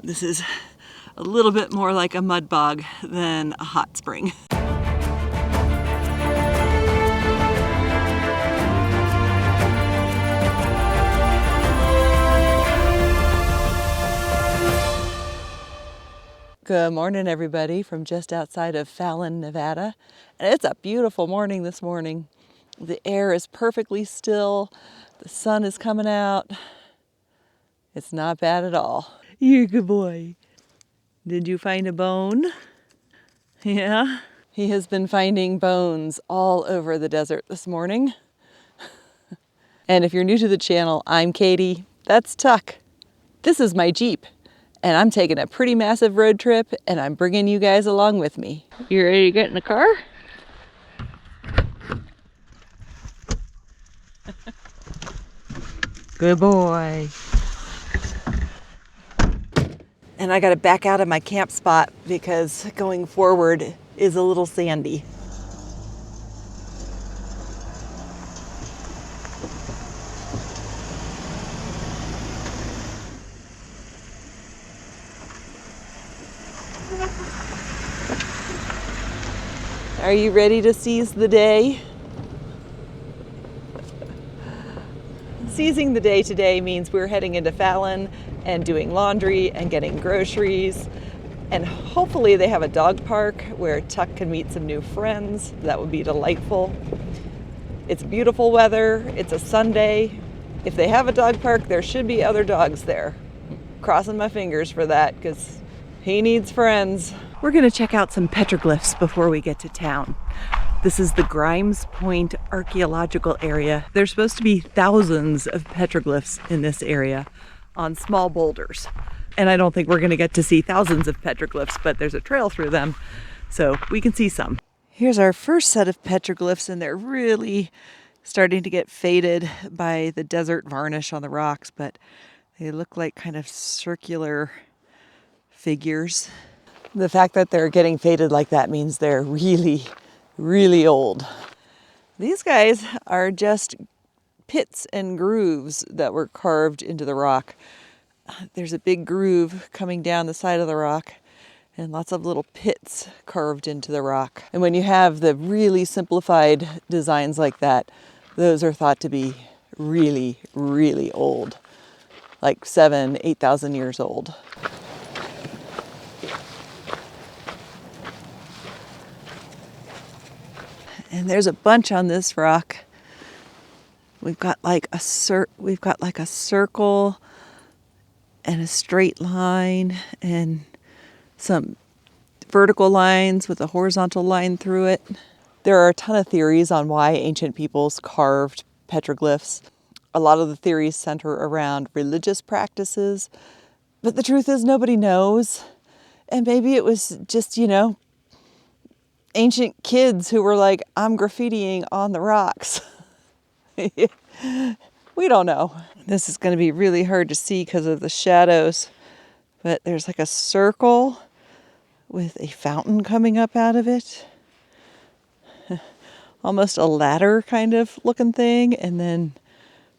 This is a little bit more like a mud bog than a hot spring. Good morning, everybody, from just outside of Fallon, Nevada. And it's a beautiful morning this morning. The air is perfectly still. The sun is coming out. It's not bad at all. You're a good boy. Did you find a bone? Yeah? He has been finding bones all over the desert this morning. And if you're new to the channel, I'm Katie. That's Tuck. This is my Jeep. And I'm taking a pretty massive road trip, and I'm bringing you guys along with me. You ready to get in the car? Good boy. And I got to back out of my camp spot because going forward is a little sandy. Are you ready to seize the day? Seizing the day today means we're heading into Fallon and doing laundry and getting groceries. And hopefully they have a dog park where Tuck can meet some new friends. That would be delightful. It's beautiful weather. It's a Sunday. If they have a dog park, there should be other dogs there. Crossing my fingers for that because he needs friends. We're going to check out some petroglyphs before we get to town. This is the Grimes Point archaeological area. There's supposed to be thousands of petroglyphs in this area on small boulders. And I don't think we're going to get to see thousands of petroglyphs, but there's a trail through them, so we can see some. Here's our first set of petroglyphs, and they're really starting to get faded by the desert varnish on the rocks, but they look like kind of circular figures. The fact that they're getting faded like that means they're really, really old. These guys are just pits and grooves that were carved into the rock. There's a big groove coming down the side of the rock and lots of little pits carved into the rock. And when you have the really simplified designs like that, those are thought to be really, really old, like 7,000, 8,000 years old. And there's a bunch on this rock. We've got like a circle and a straight line and some vertical lines with a horizontal line through it. There are a ton of theories on why ancient peoples carved petroglyphs. A lot of the theories center around religious practices, but the truth is nobody knows. And maybe it was just, ancient kids who were like, I'm graffitiing on the rocks. We don't know. This is going to be really hard to see because of the shadows, but there's like a circle with a fountain coming up out of it. Almost a ladder kind of looking thing, and then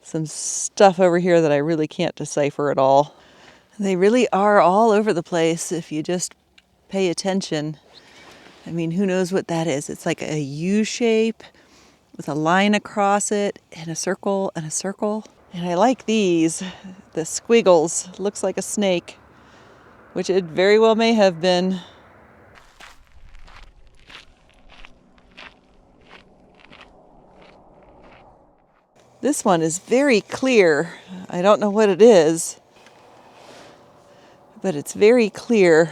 some stuff over here that I really can't decipher at all. They really are all over the place if you just pay attention. I mean, who knows what that is? It's like a U shape with a line across it and a circle and a circle. And I like these, the squiggles. Looks like a snake, which it very well may have been. This one is very clear. I don't know what it is, but it's very clear.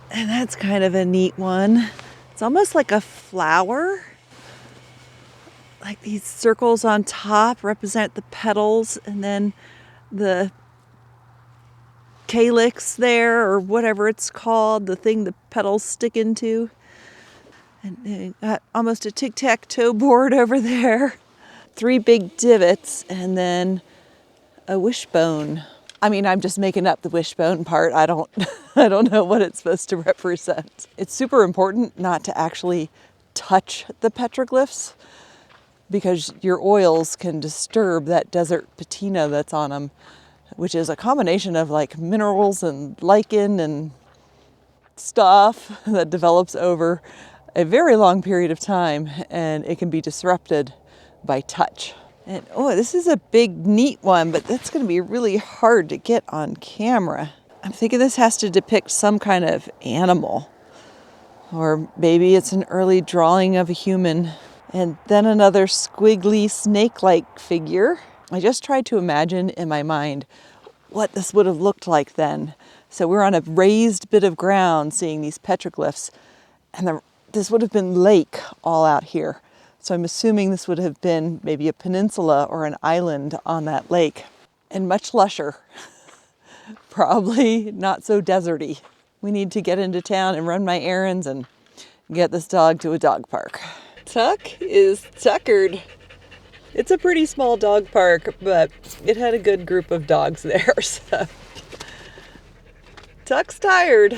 And that's kind of a neat one. It's almost like a flower. Like these circles on top represent the petals, and then the calyx there, or whatever it's called, the thing the petals stick into. And they got almost a tic-tac-toe board over there. 3 big divots, and then a wishbone. I mean, I'm just making up the wishbone part. I don't know what it's supposed to represent. It's super important not to actually touch the petroglyphs because your oils can disturb that desert patina that's on them. which is a combination of like minerals and lichen and stuff that develops over a very long period of time, and it can be disrupted by touch. And oh, this is a big, neat one, but that's going to be really hard to get on camera. I'm thinking this has to depict some kind of animal, or maybe it's an early drawing of a human. And then another squiggly snake-like figure. I just tried to imagine in my mind what this would have looked like then. So we're on a raised bit of ground seeing these petroglyphs, and this would have been lake all out here. So I'm assuming this would have been maybe a peninsula or an island on that lake, and much lusher. Probably not so deserty. We need to get into town and run my errands and get this dog to a dog park. Tuck is tuckered. It's a pretty small dog park, but it had a good group of dogs there, so Tuck's tired.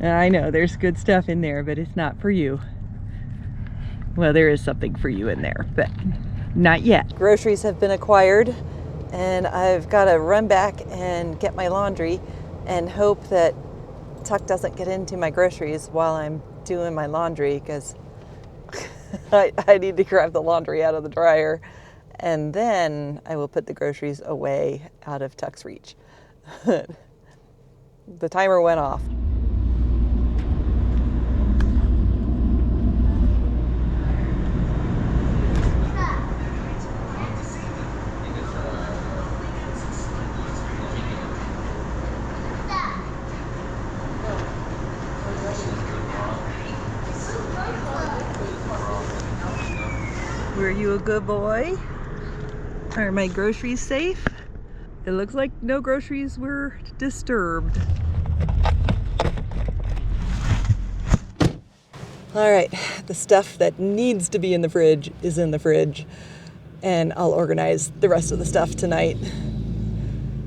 I know there's good stuff in there, but it's not for you. Well, there is something for you in there, but not yet. Groceries have been acquired, and I've got to run back and get my laundry and hope that Tuck doesn't get into my groceries while I'm doing my laundry, because I need to grab the laundry out of the dryer, and then I will put the groceries away out of Tuck's reach. The timer went off. Were you a good boy? Are my groceries safe? It looks like no groceries were disturbed. All right, the stuff that needs to be in the fridge is in the fridge, and I'll organize the rest of the stuff tonight.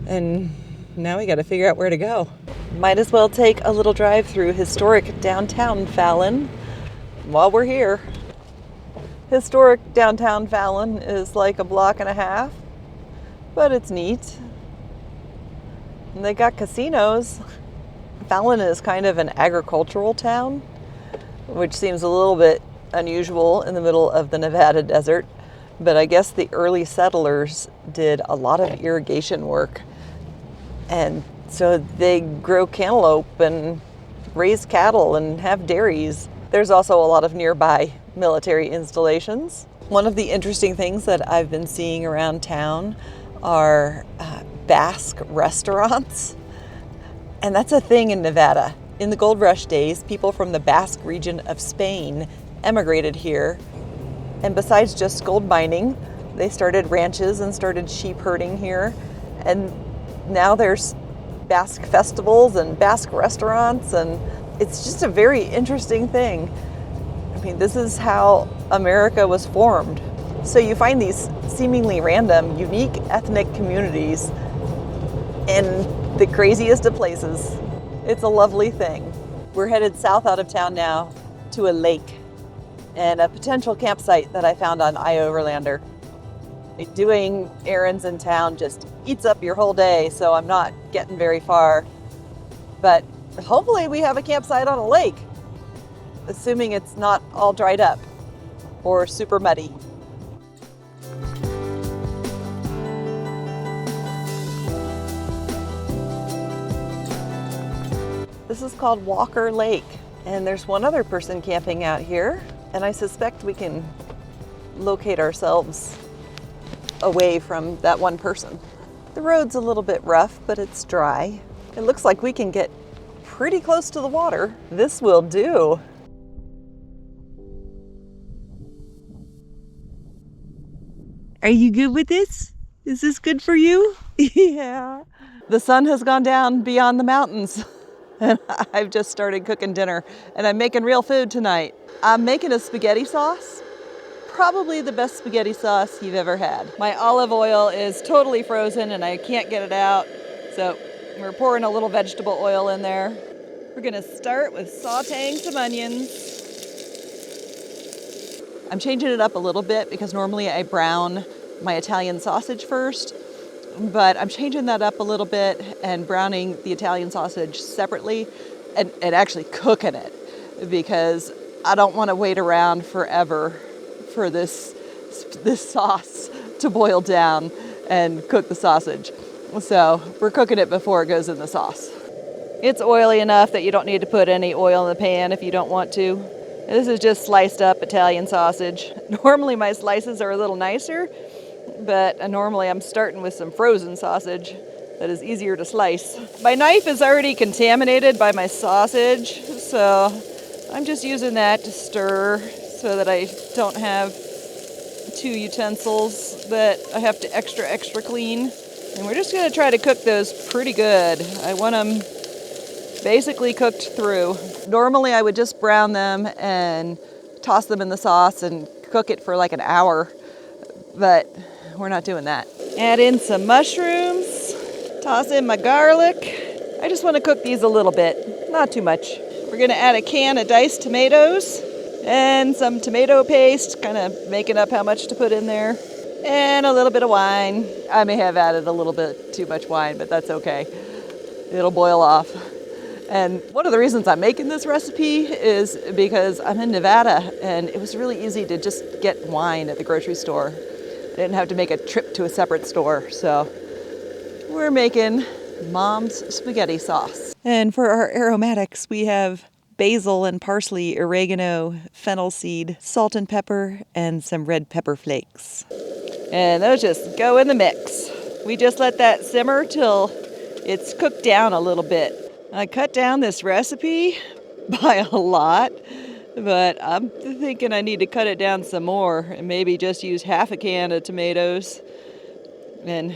And now we got to figure out where to go. Might as well take a little drive through historic downtown Fallon while we're here. Historic downtown Fallon is like a block and a half, but it's neat. And they got casinos. Fallon is kind of an agricultural town, which seems a little bit unusual in the middle of the Nevada desert. But I guess the early settlers did a lot of irrigation work. And so they grow cantaloupe and raise cattle and have dairies. There's also a lot of nearby military installations. One of the interesting things that I've been seeing around town are Basque restaurants. And that's a thing in Nevada. In the gold rush days, people from the Basque region of Spain emigrated here. And besides just gold mining, they started ranches and started sheep herding here. And now there's Basque festivals and Basque restaurants, and it's just a very interesting thing. I mean, this is how America was formed. So you find these seemingly random, unique ethnic communities in the craziest of places. It's a lovely thing. We're headed south out of town now to a lake and a potential campsite that I found on iOverlander. Doing errands in town just eats up your whole day, so I'm not getting very far. But hopefully we have a campsite on a lake, assuming it's not all dried up or super muddy. This is called Walker Lake, and there's one other person camping out here, and I suspect we can locate ourselves away from that one person. The road's a little bit rough, but it's dry. It looks like we can get pretty close to the water. This will do. Are you good with this? Is this good for you? Yeah. The sun has gone down beyond the mountains, and I've just started cooking dinner, and I'm making real food tonight. I'm making a spaghetti sauce, probably the best spaghetti sauce you've ever had. My olive oil is totally frozen and I can't get it out, so we're pouring a little vegetable oil in there. We're gonna start with sauteing some onions. I'm changing it up a little bit because normally I brown my Italian sausage first, but I'm changing that up a little bit and browning the Italian sausage separately and actually cooking it because I don't want to wait around forever for this sauce to boil down and cook the sausage. So we're cooking it before it goes in the sauce. It's oily enough that you don't need to put any oil in the pan if you don't want to. This is just sliced up Italian sausage. Normally my slices are a little nicer, but normally I'm starting with some frozen sausage that is easier to slice. My knife is already contaminated by my sausage, so I'm just using that to stir so that I don't have 2 utensils that I have to extra clean. And we're just gonna try to cook those pretty good. I want them basically cooked through. Normally I would just brown them and toss them in the sauce and cook it for like an hour, but we're not doing that. Add in some mushrooms, toss in my garlic. I just want to cook these a little bit, not too much. We're gonna add a can of diced tomatoes and some tomato paste, kind of making up how much to put in there, and a little bit of wine. I may have added a little bit too much wine, but that's okay. It'll boil off. And one of the reasons I'm making this recipe is because I'm in Nevada and it was really easy to just get wine at the grocery store. I didn't have to make a trip to a separate store. So we're making Mom's spaghetti sauce. And for our aromatics, we have basil and parsley, oregano, fennel seed, salt and pepper, and some red pepper flakes. And those just go in the mix. We just let that simmer till it's cooked down a little bit. I cut down this recipe by a lot, but I'm thinking I need to cut it down some more and maybe just use half a can of tomatoes and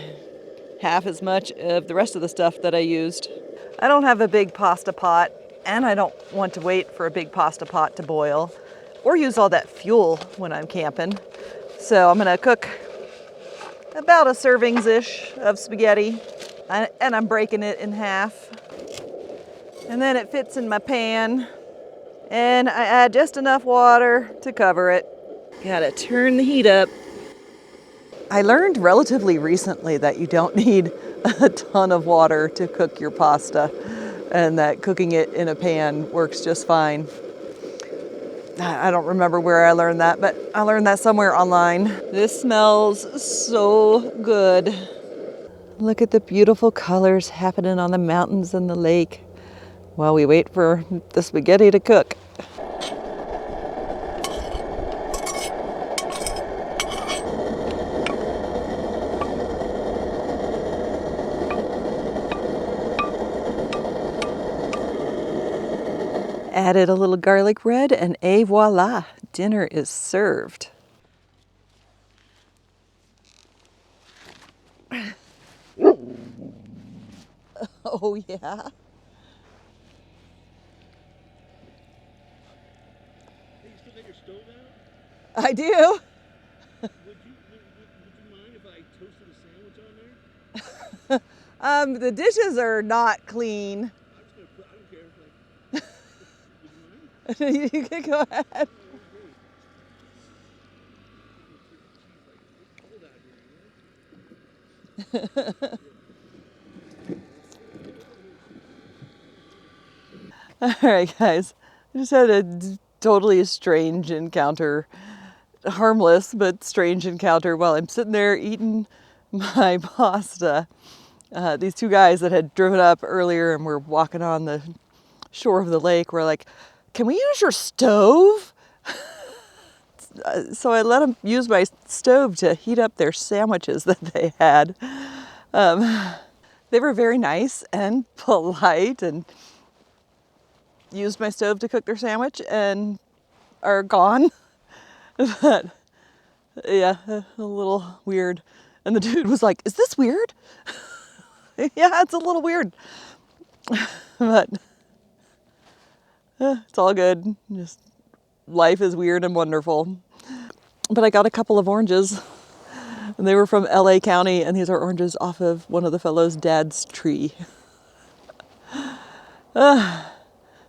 half as much of the rest of the stuff that I used. I don't have a big pasta pot and I don't want to wait for a big pasta pot to boil or use all that fuel when I'm camping. So I'm gonna cook about a servings-ish of spaghetti and I'm breaking it in half. And then it fits in my pan, and I add just enough water to cover it. Gotta turn the heat up. I learned relatively recently that you don't need a ton of water to cook your pasta, and that cooking it in a pan works just fine. I don't remember where I learned that, but I learned that somewhere online. This smells so good. Look at the beautiful colors happening on the mountains and the lake while we wait for the spaghetti to cook. Added a little garlic bread and et voila, dinner is served. Oh yeah. I do. Would you mind if I toasted a sandwich on there? The dishes are not clean. I'm just gonna put, I don't care. Would you mind? You can go ahead. All right, guys. I just had a totally strange encounter. Harmless, but strange encounter while I'm sitting there eating my pasta. These 2 guys that had driven up earlier and were walking on the shore of the lake were like, "Can we use your stove?" So I let them use my stove to heat up their sandwiches that they had. They were very nice and polite and used my stove to cook their sandwich and are gone. But yeah, a little weird. And the dude was like, "Is this weird?" Yeah, it's a little weird. But it's all good. Just life is weird and wonderful. but I got a couple of oranges. And they were from LA County, and these are oranges off of one of the fellow's dad's tree.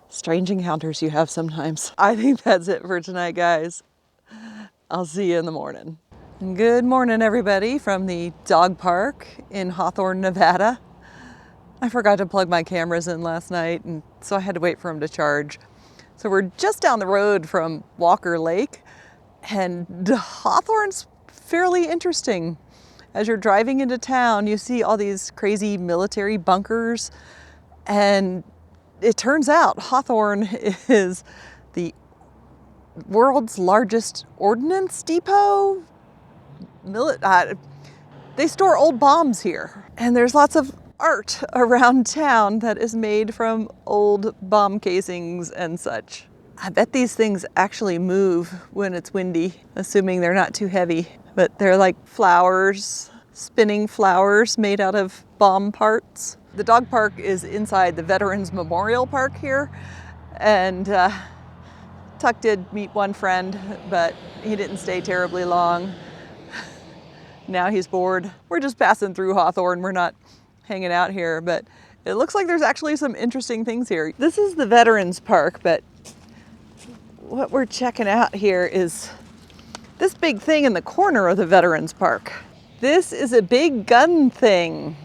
Strange encounters you have sometimes. I think that's it for tonight, guys. I'll see you in the morning. Good morning, everybody, from the dog park in Hawthorne, Nevada. I forgot to plug my cameras in last night, and so I had to wait for them to charge. So we're just down the road from Walker Lake, and Hawthorne's fairly interesting. As you're driving into town, you see all these crazy military bunkers, and it turns out Hawthorne is the world's largest ordnance depot. They store old bombs here, and there's lots of art around town that is made from old bomb casings and such. I bet these things actually move when it's windy, assuming they're not too heavy. But they're like flowers, spinning flowers made out of bomb parts. The dog park is inside the Veterans Memorial Park here, and Tuck did meet one friend, but he didn't stay terribly long. Now he's bored. We're just passing through Hawthorne. We're not hanging out here, but it looks like there's actually some interesting things here. This is the Veterans Park, but what we're checking out here is this big thing in the corner of the Veterans Park. This is a big gun thing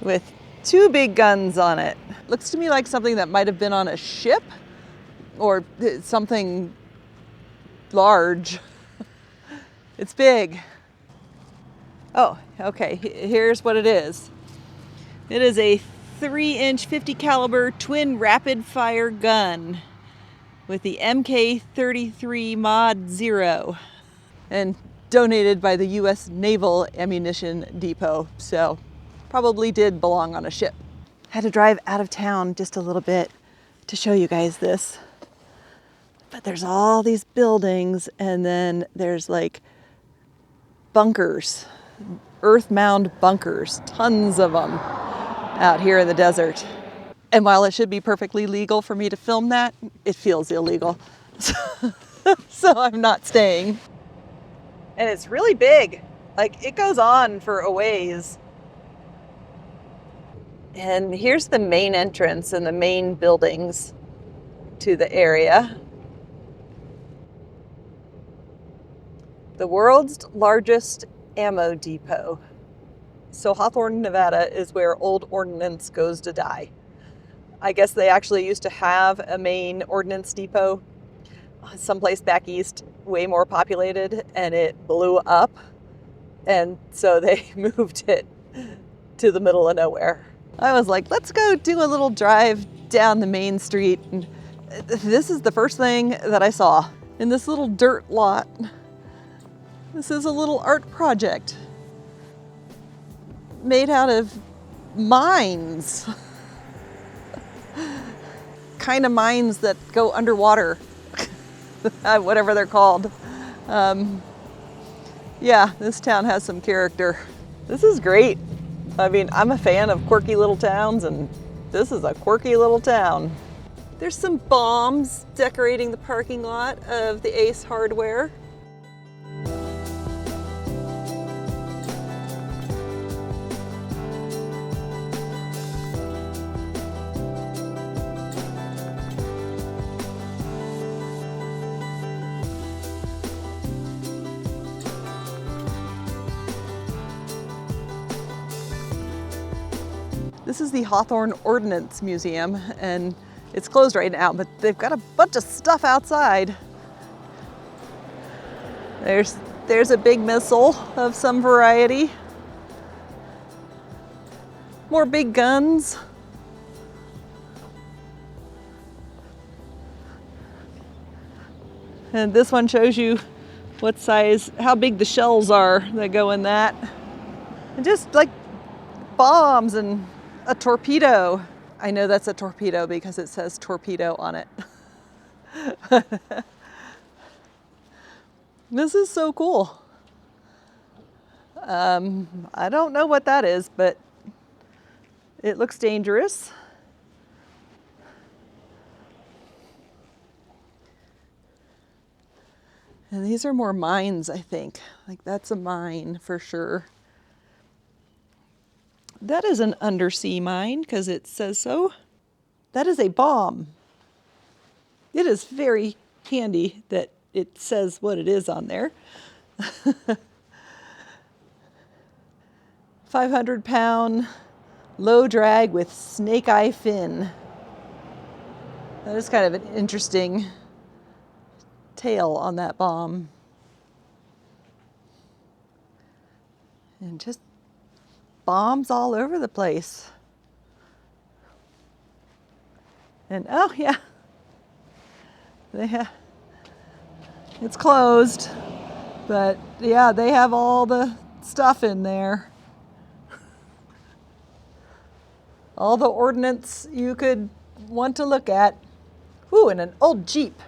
with two big guns on it. Looks to me like something that might have been on a ship or something large. It's big. Oh, okay, here's what it is. It is a 3-inch 50 caliber twin rapid fire gun with the MK33 Mod 0 and donated by the U.S. Naval Ammunition Depot, so probably did belong on a ship. Had to drive out of town just a little bit to show you guys this. But there's all these buildings, and then there's like bunkers, earth mound bunkers, tons of them out here in the desert. And while it should be perfectly legal for me to film that, it feels illegal. So I'm not staying. And it's really big. Like, it goes on for a ways. And here's the main entrance and the main buildings to the area. The world's largest ammo depot. So Hawthorne, Nevada is where old ordnance goes to die. I guess they actually used to have a main ordnance depot someplace back east, way more populated, and it blew up. And so they moved it to the middle of nowhere. I was like, let's go do a little drive down the main street. And this is the first thing that I saw in this little dirt lot. This is a little art project made out of mines. Kind of mines that go underwater, whatever they're called. Yeah, this town has some character. This is great. I mean, I'm a fan of quirky little towns, and this is a quirky little town. There's some bombs decorating the parking lot of the Ace Hardware. This is the Hawthorne Ordnance Museum, and it's closed right now, but they've got a bunch of stuff outside. There's a big missile of some variety. More big guns. And this one shows you what size, how big the shells are that go in that. And just like bombs and a torpedo. I know that's a torpedo because it says torpedo on it. This is so cool. I don't know what that is, but it looks dangerous. And these are more mines, I think. Like that's a mine for sure. That is an undersea mine because it says so. That is a bomb. It is very handy that it says what it is on there. 500-pound low drag with snake eye fin. That is kind of an interesting tail on that bomb. And just bombs all over the place. And oh yeah, it's closed, but yeah, they have all the stuff in there. All the ordnance you could want to look at. Ooh, and an old Jeep.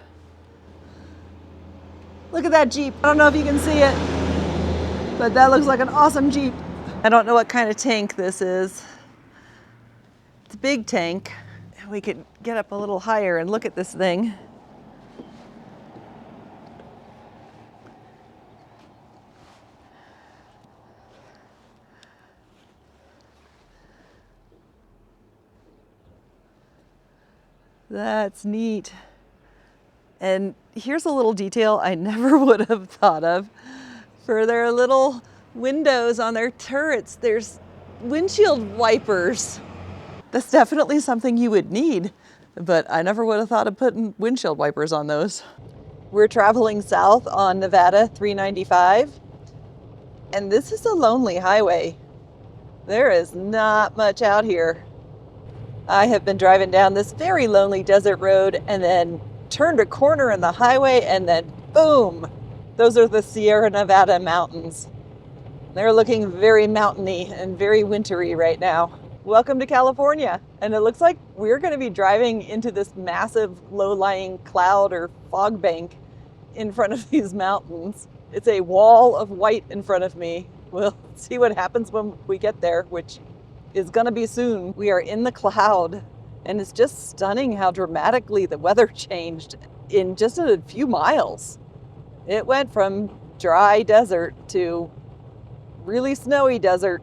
Look at that Jeep. I don't know if you can see it, but that looks like an awesome Jeep. I don't know what kind of tank this is. It's a big tank. We could get up a little higher and look at this thing. That's neat. And here's a little detail I never would have thought of. For their little windows on their turrets, there's windshield wipers. That's definitely something you would need, but I never would have thought of putting windshield wipers on those. We're traveling south on Nevada 395, and this is a lonely highway. There is not much out here. I have been driving down this very lonely desert road and then turned a corner in the highway and then boom! Those are the Sierra Nevada mountains. They're looking very mountainy and very wintry right now. Welcome to California. And it looks like we're going to be driving into this massive low-lying cloud or fog bank in front of these mountains. It's a wall of white in front of me. We'll see what happens when we get there, which is going to be soon. We are in the cloud, and it's just stunning how dramatically the weather changed in just a few miles. It went from dry desert to really snowy desert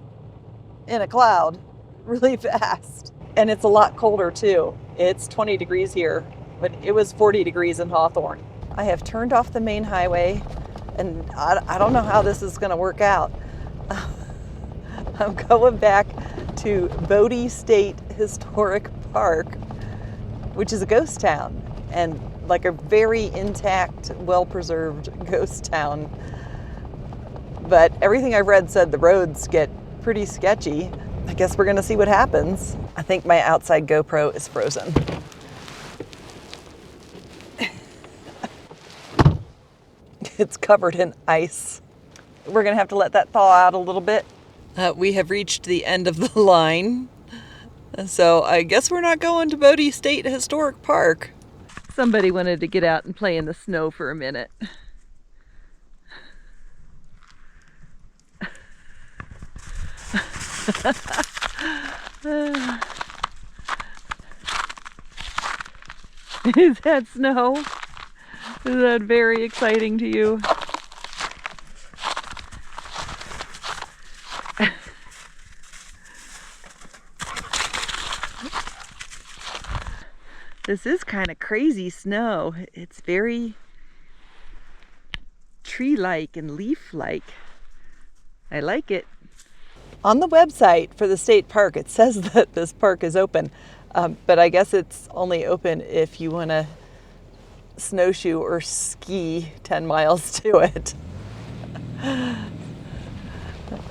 in a cloud really fast. And it's a lot colder too. It's 20 degrees here, but it was 40 degrees in Hawthorne. I have turned off the main highway, and I don't know how this is going to work out. I'm going back to Bodie State Historic Park, which is a ghost town, and like a very intact, well-preserved ghost town. But everything I've read said the roads get pretty sketchy. I guess we're gonna see what happens. I think my outside GoPro is frozen. It's covered in ice. We're gonna have to let that thaw out a little bit. We have reached the end of the line. So I guess we're not going to Bodie State Historic Park. Somebody wanted to get out and play in the snow for a minute. Is that snow? Is that very exciting to you? This is kind of crazy snow. It's very tree-like and leaf-like. I like it. On the website for the state park, it says that this park is open, but I guess it's only open if you want to snowshoe or ski 10 miles to it.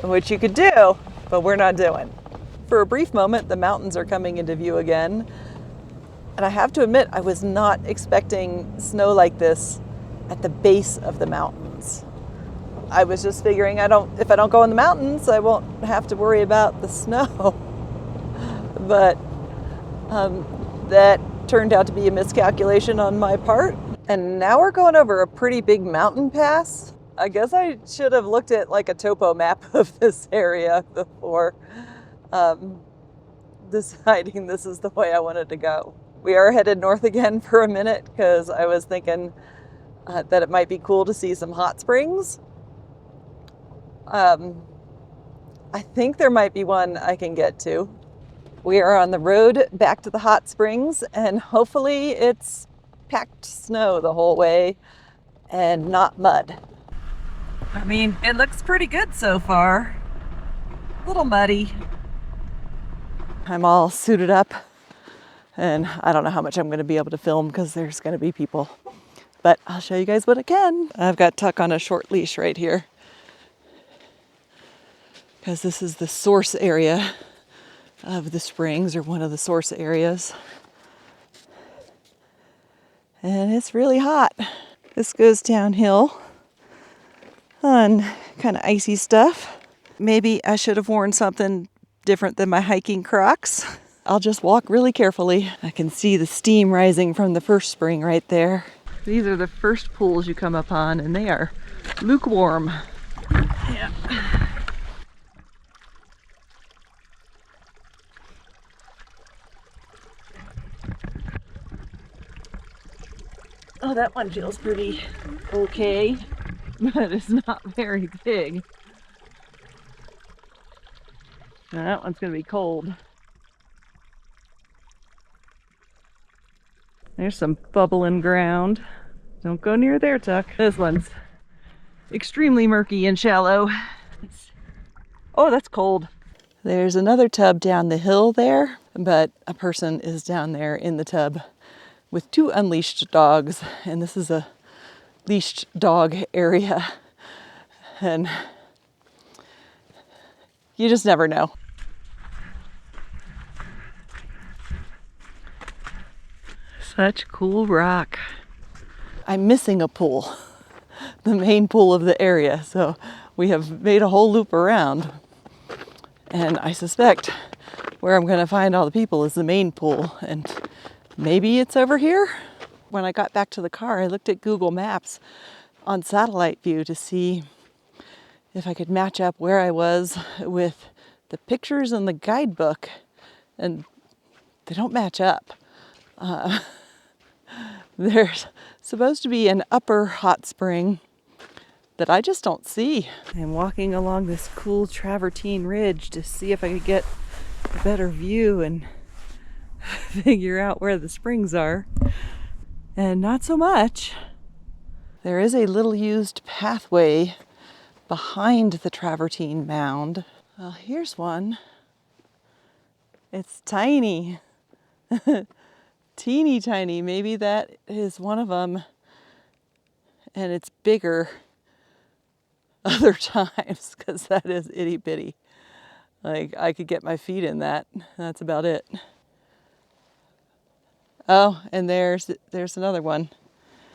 Which you could do, but we're not doing. For a brief moment, the mountains are coming into view again. And I have to admit, I was not expecting snow like this at the base of the mountains. I was just figuring if I don't go in the mountains, I won't have to worry about the snow. But that turned out to be a miscalculation on my part. And now we're going over a pretty big mountain pass. I guess I should have looked at like a topo map of this area before deciding this is the way I wanted to go. We are headed north again for a minute because I was thinking that it might be cool to see some hot springs. I think there might be one I can get to. We are on the road back to the hot springs, and hopefully it's packed snow the whole way and not mud. I mean, it looks pretty good so far. A little muddy. I'm all suited up, and I don't know how much I'm going to be able to film because there's going to be people. But I'll show you guys what I can. I've got Tuck on a short leash right here, because this is the source area of the springs, or one of the source areas. And it's really hot. This goes downhill on kind of icy stuff. Maybe I should have worn something different than my hiking Crocs. I'll just walk really carefully. I can see the steam rising from the first spring right there. These are the first pools you come upon, and they are lukewarm. Yeah. Oh, that one feels pretty okay, but it's not very big. Now that one's gonna be cold. There's some bubbling ground. Don't go near there, Tuck. This one's extremely murky and shallow. Oh, that's cold. There's another tub down the hill there, but a person is down there in the tub with 2 unleashed dogs, and this is a leashed dog area, and you just never know. Such cool rock. I'm missing a pool, the main pool of the area, so we have made a whole loop around, and I suspect where I'm going to find all the people is the main pool, and maybe it's over here. When I got back to the car, I looked at Google Maps on satellite view to see if I could match up where I was with the pictures in the guidebook, and they don't match up. There's supposed to be an upper hot spring that I just don't see. I'm walking along this cool travertine ridge to see if I could get a better view and figure out where the springs are. And not so much. There is a little used pathway behind the travertine mound. Well, here's one. It's tiny. Teeny tiny. Maybe that is one of them, and it's bigger other times, because that is itty bitty. Like, I could get my feet in that. That's about it. Oh, and there's another one.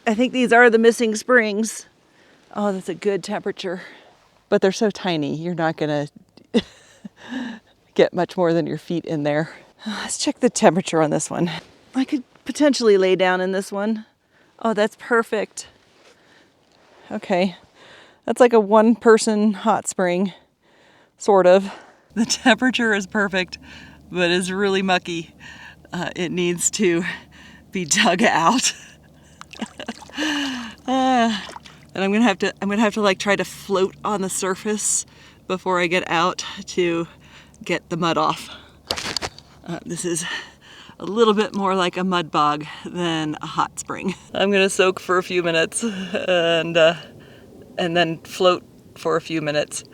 I think these are the missing springs. Oh, that's a good temperature. But they're so tiny, you're not gonna get much more than your feet in there. Let's check the temperature on this one. I could potentially lay down in this one. Oh, that's perfect. Okay, that's like a 1-person hot spring, sort of. The temperature is perfect, but it's really mucky. It needs to be dug out. And I'm gonna have to like try to float on the surface before I get out to get the mud off. This is a little bit more like a mud bog than a hot spring. I'm gonna soak for a few minutes and then float for a few minutes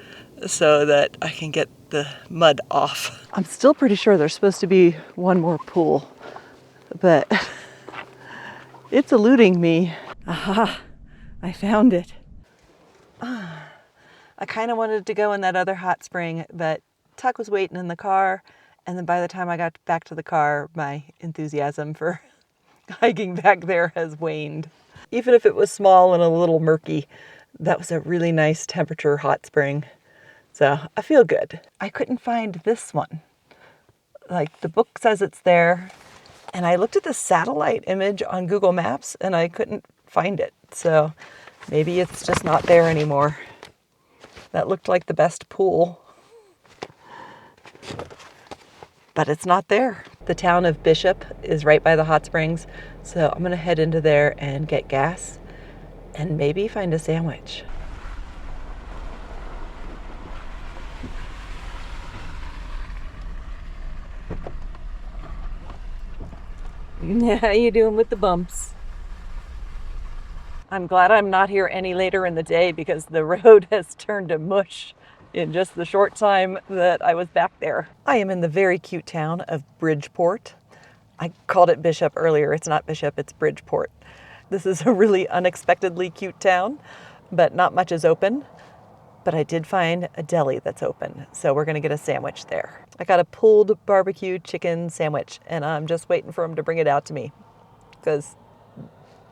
so that I can get the mud off. I'm still pretty sure there's supposed to be one more pool, but it's eluding me. Aha, I found it. I kind of wanted to go in that other hot spring, but Tuck was waiting in the car, and then by the time I got back to the car, my enthusiasm for hiking back there has waned. Even if it was small and a little murky, that was a really nice temperature hot spring. So I feel good. I couldn't find this one. Like, the book says it's there, and I looked at the satellite image on Google Maps and I couldn't find it. So maybe it's just not there anymore. That looked like the best pool, but it's not there. The town of Bishop is right by the hot springs, so I'm gonna head into there and get gas and maybe find a sandwich. How you doing with the bumps? I'm glad I'm not here any later in the day because the road has turned to mush in just the short time that I was back there. I am in the very cute town of Bridgeport. I called it Bishop earlier. It's not Bishop, it's Bridgeport. This is a really unexpectedly cute town, but not much is open. But I did find a deli that's open, so we're gonna get a sandwich there. I got a pulled barbecue chicken sandwich, and I'm just waiting for them to bring it out to me, because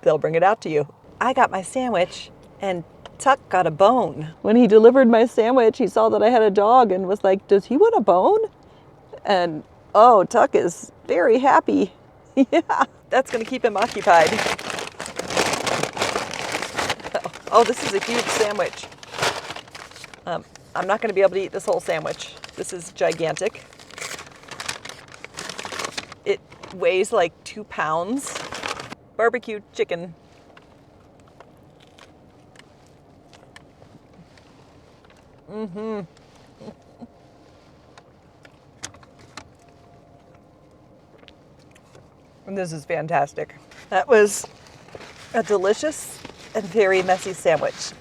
they'll bring it out to you. I got my sandwich, and Tuck got a bone. When he delivered my sandwich, he saw that I had a dog and was like, does he want a bone? And oh, Tuck is very happy. Yeah, that's gonna keep him occupied. Oh, this is a huge sandwich. I'm not going to be able to eat this whole sandwich. This is gigantic. It weighs like 2 pounds. Barbecue chicken. And this is fantastic. That was a delicious and very messy sandwich.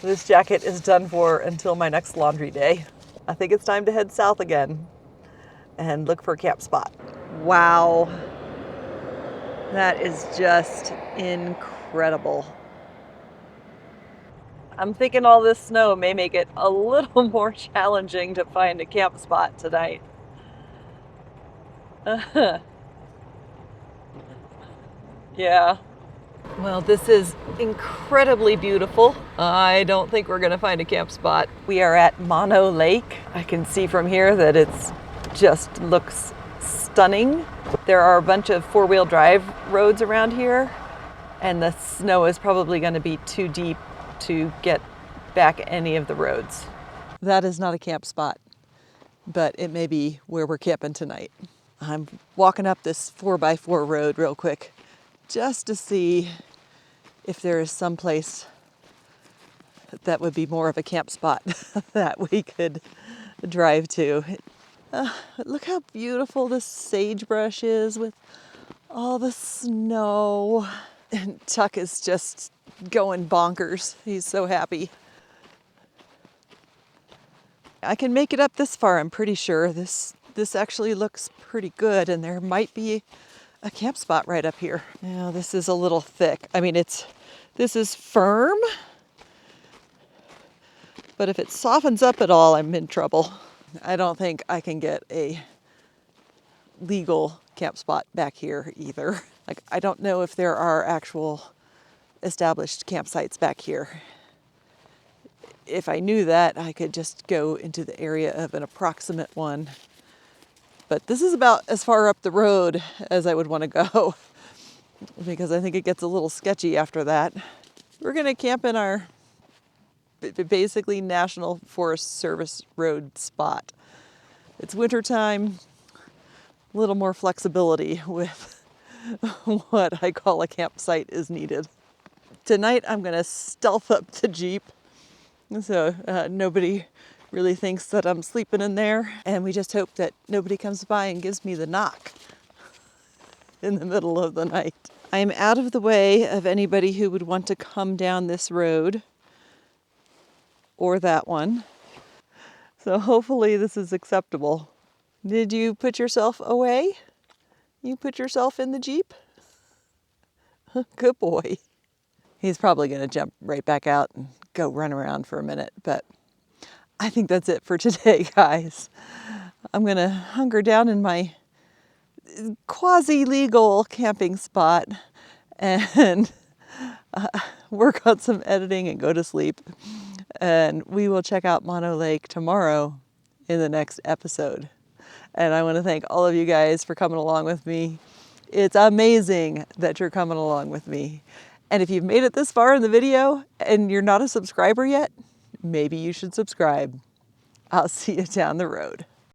This jacket is done for until my next laundry day. I think it's time to head south again and look for a camp spot. Wow. That is just incredible. I'm thinking all this snow may make it a little more challenging to find a camp spot tonight. Yeah. Well, this is incredibly beautiful. I don't think we're gonna find a camp spot. We are at Mono Lake. I can see from here that it's just looks stunning. There are a bunch of four-wheel drive roads around here, and the snow is probably gonna be too deep to get back any of the roads. That is not a camp spot, but it may be where we're camping tonight. I'm walking up this 4x4 road real quick just to see if there is some place that would be more of a camp spot that we could drive to. Look how beautiful this sagebrush is with all the snow. And Tuck is just going bonkers. He's so happy. I can make it up this far, I'm pretty sure. This actually looks pretty good, and there might be a camp spot right up here. Now, this is a little thick. I mean, this is firm, but if it softens up at all, I'm in trouble. I don't think I can get a legal camp spot back here either. Like, I don't know if there are actual established campsites back here. If I knew that, I could just go into the area of an approximate one. But this is about as far up the road as I would want to go, because I think it gets a little sketchy after that. We're going to camp in our basically National Forest Service road spot. It's wintertime, a little more flexibility with what I call a campsite is needed. Tonight I'm going to stealth up the Jeep so nobody really thinks that I'm sleeping in there, and we just hope that nobody comes by and gives me the knock in the middle of the night. I am out of the way of anybody who would want to come down this road or that one. So hopefully this is acceptable. Did you put yourself away? You put yourself in the Jeep? Good boy. He's probably going to jump right back out and go run around for a minute, but I think that's it for today, guys. I'm going to hunker down in my quasi-legal camping spot and work on some editing and go to sleep. And we will check out Mono Lake tomorrow in the next episode. And I want to thank all of you guys for coming along with me. It's amazing that you're coming along with me. And if you've made it this far in the video and you're not a subscriber yet, maybe you should subscribe. I'll see you down the road.